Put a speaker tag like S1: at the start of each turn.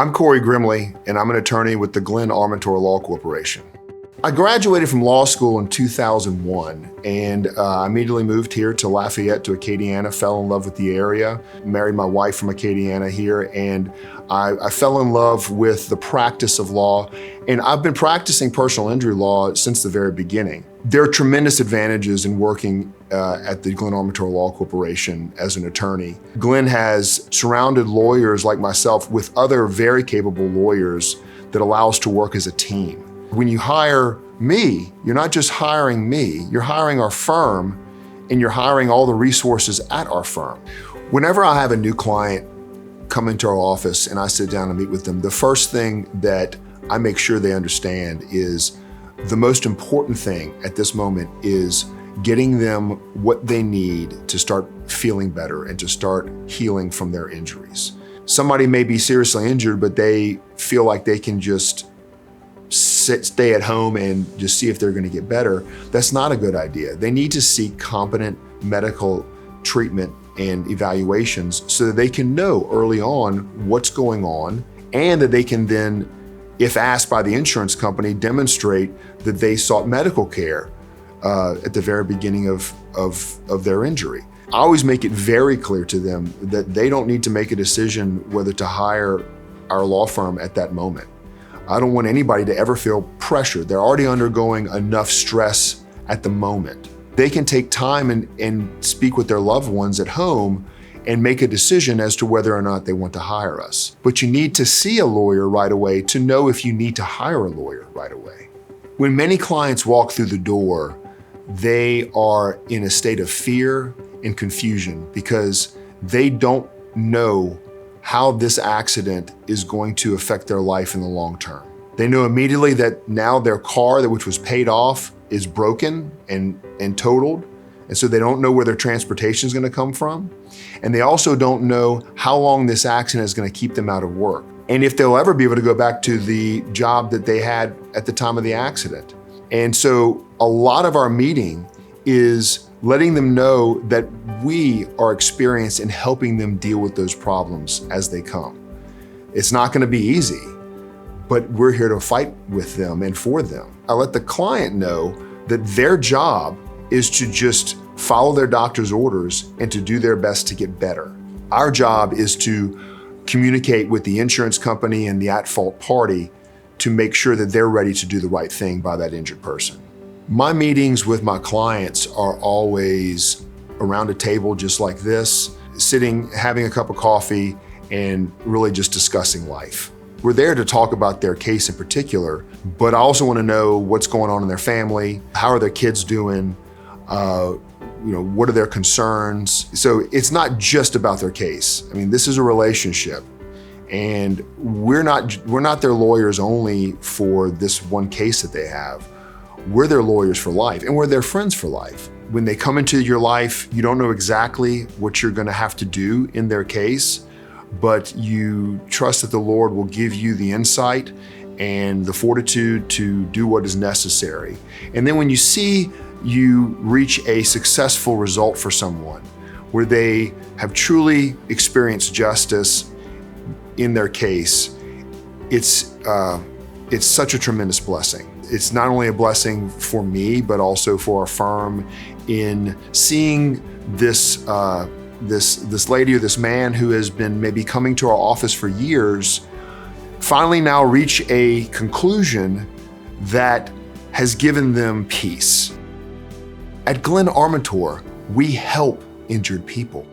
S1: I'm Corey Grimley, and I'm an attorney with the Glenn Armentor Law Corporation. I graduated from law school in 2001, and I immediately moved here to Lafayette, to Acadiana, fell in love with the area, married my wife from Acadiana here, and I fell in love with the practice of law, and I've been practicing personal injury law since the very beginning. There are tremendous advantages in working at the Glenn Armentor Law Corporation as an attorney. Glenn has surrounded lawyers like myself with other very capable lawyers that allow us to work as a team. When you hire me, you're not just hiring me, you're hiring our firm, and you're hiring all the resources at our firm. Whenever I have a new client come into our office and I sit down and meet with them, the first thing that I make sure they understand is the most important thing at this moment is getting them what they need to start feeling better and to start healing from their injuries. Somebody may be seriously injured, but they feel like they can just stay at home and just see if they're going to get better. That's not a good idea. They need to seek competent medical treatment and evaluations so that they can know early on what's going on, and that they can then, if asked by the insurance company, demonstrate that they sought medical care at the very beginning of their injury. I always make it very clear to them that they don't need to make a decision whether to hire our law firm at that moment. I don't want anybody to ever feel pressured. They're already undergoing enough stress at the moment. They can take time and speak with their loved ones at home and make a decision as to whether or not they want to hire us. But you need to see a lawyer right away to know if you need to hire a lawyer right away. When many clients walk through the door, they are in a state of fear and confusion because they don't know how this accident is going to affect their life in the long term. They know immediately that now their car, which was paid off, is broken and totaled, and so they don't know where their transportation is going to come from. And they also don't know how long this accident is going to keep them out of work, and if they'll ever be able to go back to the job that they had at the time of the accident. And so a lot of our meeting is letting them know that we are experienced in helping them deal with those problems as they come. It's not going to be easy, but we're here to fight with them and for them. I let the client know that their job is to just follow their doctor's orders and to do their best to get better. Our job is to communicate with the insurance company and the at-fault party to make sure that they're ready to do the right thing by that injured person. My meetings with my clients are always around a table just like this, sitting, having a cup of coffee, and really just discussing life. We're there to talk about their case in particular, but I also want to know what's going on in their family, how are their kids doing, what are their concerns. So it's not just about their case. I mean, this is a relationship, and we're not their lawyers only for this one case that they have. We're their lawyers for life, and we're their friends for life. When they come into your life, you don't know exactly what you're going to have to do in their case, but you trust that the Lord will give you the insight and the fortitude to do what is necessary. And then when you see you reach a successful result for someone, where they have truly experienced justice in their case, it's such a tremendous blessing. It's not only a blessing for me, but also for our firm in seeing this lady or this man who has been maybe coming to our office for years, finally now reach a conclusion that has given them peace. At Glenn Armentor, we help injured people.